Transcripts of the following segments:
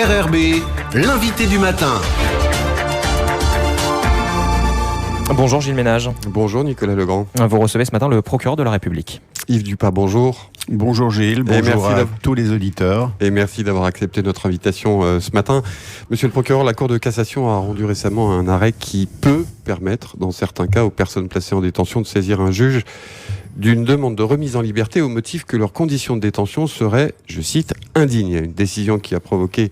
RRB, l'invité du matin. Bonjour Gilles Ménage. Bonjour Nicolas Legrand. Vous recevez ce matin le procureur de la République. Yves Dupas, bonjour. Bonjour Gilles, bonjour à tous les auditeurs. Et merci d'avoir accepté notre invitation ce matin. Monsieur le procureur, la Cour de cassation a rendu récemment un arrêt qui peut permettre, dans certains cas, aux personnes placées en détention de saisir un juge d'une demande de remise en liberté au motif que leurs conditions de détention seraient, je cite, indignes. Une décision qui a provoqué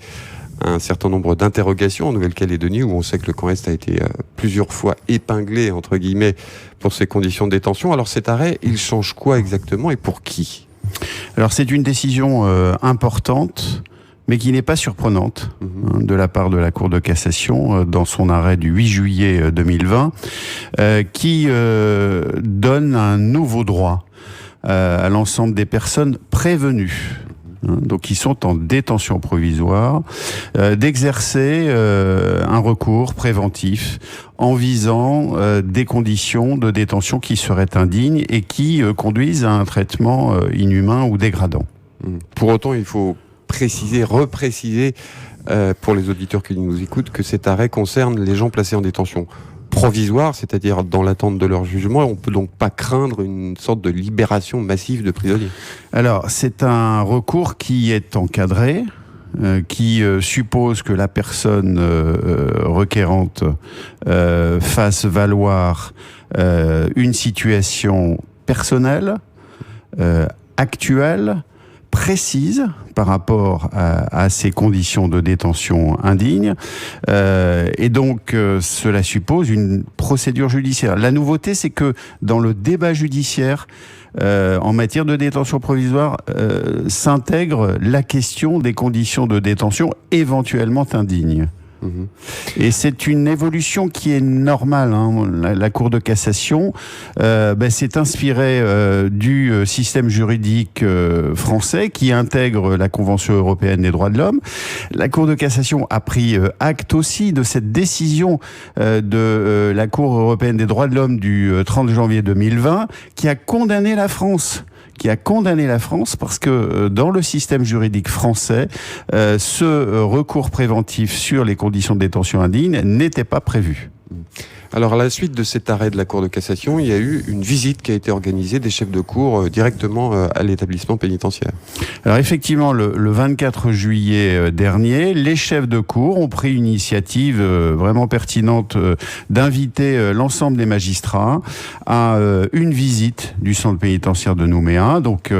un certain nombre d'interrogations en Nouvelle-Calédonie, où on sait que le camp Est a été plusieurs fois épinglé, entre guillemets, pour ses conditions de détention. Alors cet arrêt, il change quoi exactement et pour qui ? Alors c'est une décision importante, mais qui n'est pas surprenante de la part de la Cour de cassation dans son arrêt du 8 juillet 2020, qui donne un nouveau droit à l'ensemble des personnes prévenues. Donc qui sont en détention provisoire, d'exercer un recours préventif en visant des conditions de détention qui seraient indignes et qui conduisent à un traitement inhumain ou dégradant. Pour autant, il faut préciser, repréciser pour les auditeurs qui nous écoutent que cet arrêt concerne les gens placés en détention provisoire, c'est-à-dire dans l'attente de leur jugement, et on peut donc pas craindre une sorte de libération massive de prisonniers. Alors, c'est un recours qui est encadré, qui suppose que la personne requérante fasse valoir une situation personnelle, actuelle, précise par rapport à ces conditions de détention indignes, et donc cela suppose une procédure judiciaire. La nouveauté, c'est que dans le débat judiciaire en matière de détention provisoire s'intègre la question des conditions de détention éventuellement indignes. Et c'est une évolution qui est normale. La Cour de cassation s'est inspirée du système juridique français qui intègre la Convention européenne des droits de l'homme. La Cour de cassation a pris acte aussi de cette décision de la Cour européenne des droits de l'homme du 30 janvier 2020 qui a condamné la France. Parce que dans le système juridique français, ce recours préventif sur les conditions de détention indignes n'était pas prévu. Alors, à la suite de cet arrêt de la Cour de cassation, il y a eu une visite qui a été organisée des chefs de cour directement à l'établissement pénitentiaire. Alors effectivement, le 24 juillet dernier, les chefs de cour ont pris une initiative vraiment pertinente d'inviter l'ensemble des magistrats à une visite du centre pénitentiaire de Nouméa. Donc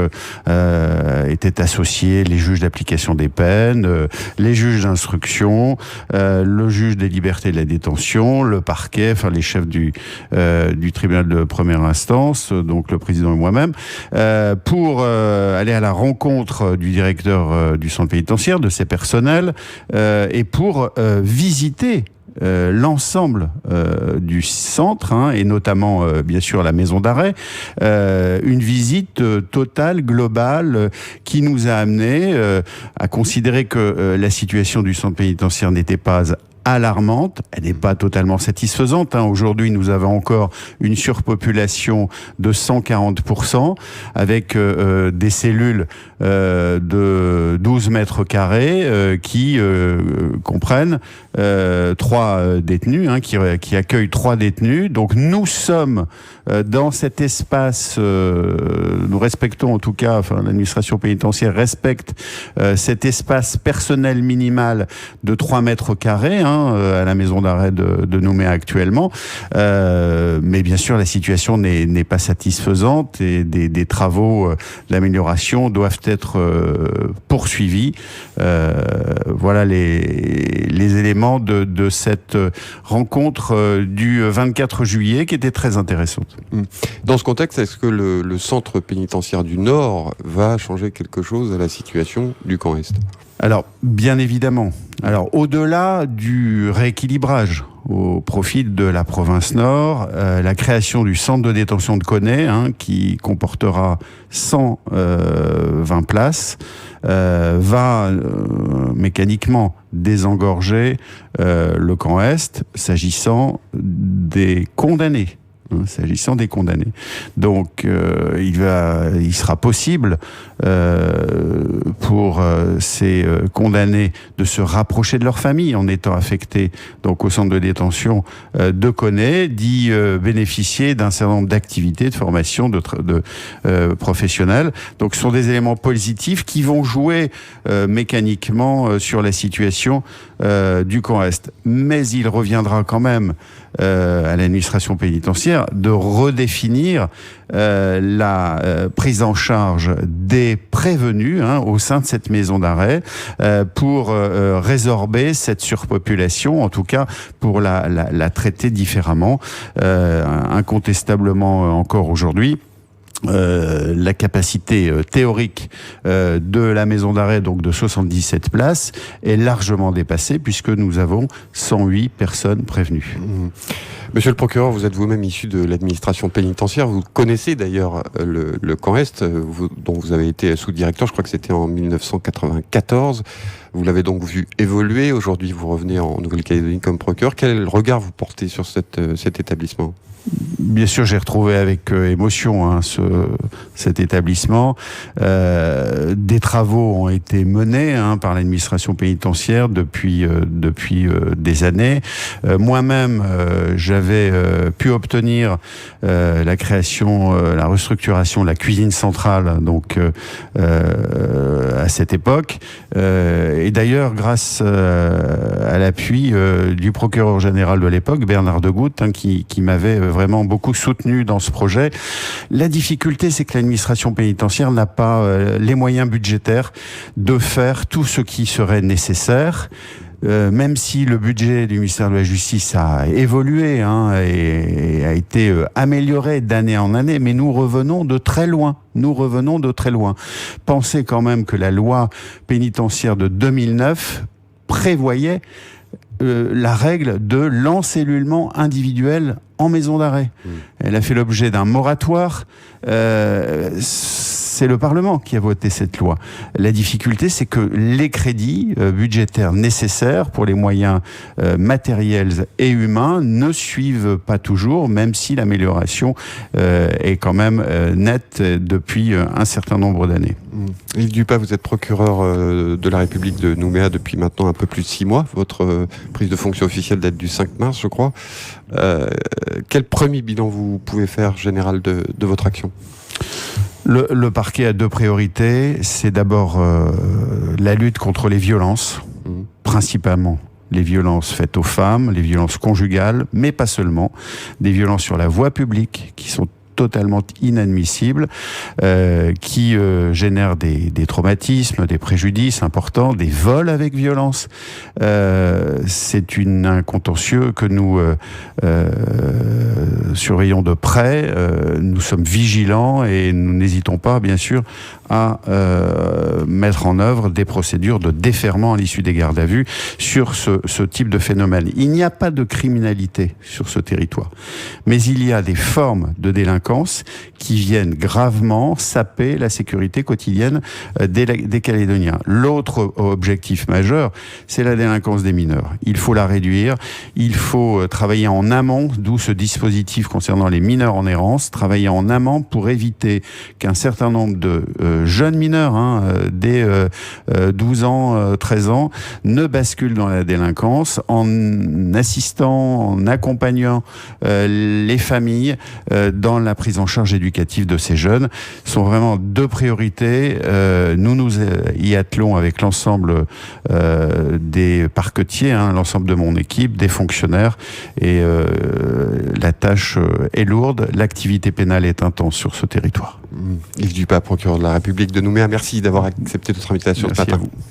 étaient associés les juges d'application des peines, les juges d'instruction, le juge des libertés et de la détention, le parquet, enfin les chefs du tribunal de première instance, donc le président et moi-même, pour aller à la rencontre du directeur du centre pénitentiaire, de ses personnels, et pour visiter l'ensemble du centre, et notamment bien sûr la maison d'arrêt, une visite totale, globale, qui nous a amené à considérer que la situation du centre pénitentiaire n'était pas alarmante, elle n'est pas totalement satisfaisante. Aujourd'hui, nous avons encore une surpopulation de 140%, avec des cellules de 12 mètres carrés qui comprennent 3 détenus, qui accueillent 3 détenus. Donc nous sommes dans cet espace, nous respectons en tout cas, l'administration pénitentiaire respecte cet espace personnel minimal de 3 mètres carrés, à la maison d'arrêt de Nouméa actuellement. Mais bien sûr, la situation n'est pas satisfaisante et des travaux d'amélioration doivent être poursuivis. Voilà les éléments de cette rencontre du 24 juillet qui était très intéressante. Dans ce contexte, est-ce que le centre pénitentiaire du Nord va changer quelque chose à la situation du camp Est ? Alors, bien évidemment. Alors, au-delà du rééquilibrage au profit de la province Nord, la création du centre de détention de Koné, qui comportera 120 places, va mécaniquement désengorger le camp Est, s'agissant des condamnés s'agissant des condamnés. Donc, il sera possible pour ces condamnés de se rapprocher de leur famille en étant affectés donc au centre de détention de Koné, d'y bénéficier d'un certain nombre d'activités, de formations, de professionnelles. Donc, ce sont des éléments positifs qui vont jouer mécaniquement sur la situation du camp Est. Mais il reviendra quand même à l'administration pénitentiaire de redéfinir la prise en charge des prévenus au sein de cette maison d'arrêt pour résorber cette surpopulation, en tout cas pour la traiter différemment. Incontestablement encore aujourd'hui, la capacité théorique de la maison d'arrêt, donc de 77 places, est largement dépassée puisque nous avons 108 personnes prévenues. Monsieur le procureur, vous êtes vous-même issu de l'administration pénitentiaire. Vous connaissez d'ailleurs le camp Est, dont vous avez été sous-directeur, je crois que c'était en 1994. Vous l'avez donc vu évoluer. Aujourd'hui, vous revenez en Nouvelle-Calédonie comme procureur. Quel regard vous portez sur cet établissement ? Bien sûr, j'ai retrouvé avec émotion cet établissement. Des travaux ont été menés par l'administration pénitentiaire depuis des années. Moi-même, j'avais pu obtenir la création, la restructuration de la cuisine centrale, donc à cette époque. Et d'ailleurs, grâce à l'appui du procureur général de l'époque, Bernard Degout, qui m'avait vraiment beaucoup soutenu dans ce projet. La difficulté, c'est que l'administration pénitentiaire n'a pas les moyens budgétaires de faire tout ce qui serait nécessaire. Même si le budget du ministère de la Justice a évolué et a été amélioré d'année en année, mais nous revenons de très loin. Pensez quand même que la loi pénitentiaire de 2009 prévoyait la règle de l'encellulement individuel en maison d'arrêt. Elle a fait l'objet d'un moratoire. C'est le Parlement qui a voté cette loi. La difficulté, c'est que les crédits budgétaires nécessaires pour les moyens matériels et humains ne suivent pas toujours, même si l'amélioration est quand même nette depuis un certain nombre d'années. Yves Dupas, vous êtes procureur de la République de Nouméa depuis maintenant un peu plus de 6 mois. Votre prise de fonction officielle date du 5 mars, je crois. Quel premier bilan vous pouvez faire, général, de votre action ? Le parquet a 2 priorités. C'est d'abord la lutte contre les violences, principalement les violences faites aux femmes, les violences conjugales, mais pas seulement, des violences sur la voie publique qui sont totalement inadmissibles, qui génèrent des traumatismes, des préjudices importants, des vols avec violence. C'est un contentieux que nous surveillons de près. Nous sommes vigilants et nous n'hésitons pas, bien sûr, à mettre en œuvre des procédures de déferrement à l'issue des gardes à vue sur ce type de phénomène. Il n'y a pas de criminalité sur ce territoire, mais il y a des formes de délinquance qui viennent gravement saper la sécurité quotidienne des Calédoniens. L'autre objectif majeur, c'est la délinquance des mineurs. Il faut la réduire, il faut travailler en amont, d'où ce dispositif concernant les mineurs en errance, travailler en amont pour éviter qu'un certain nombre de jeunes mineurs, dès 12 ans, 13 ans, ne basculent dans la délinquance en assistant, en accompagnant les familles dans la prise en charge éducative de ces jeunes. Ce sont vraiment 2 priorités. Nous y attelons avec l'ensemble des parquetiers, l'ensemble de mon équipe, des fonctionnaires, et la tâche est lourde. L'activité pénale est intense sur ce territoire. Yves Dupas, procureur de la République de Nouméa, merci d'avoir accepté notre invitation ce matin. Merci à vous.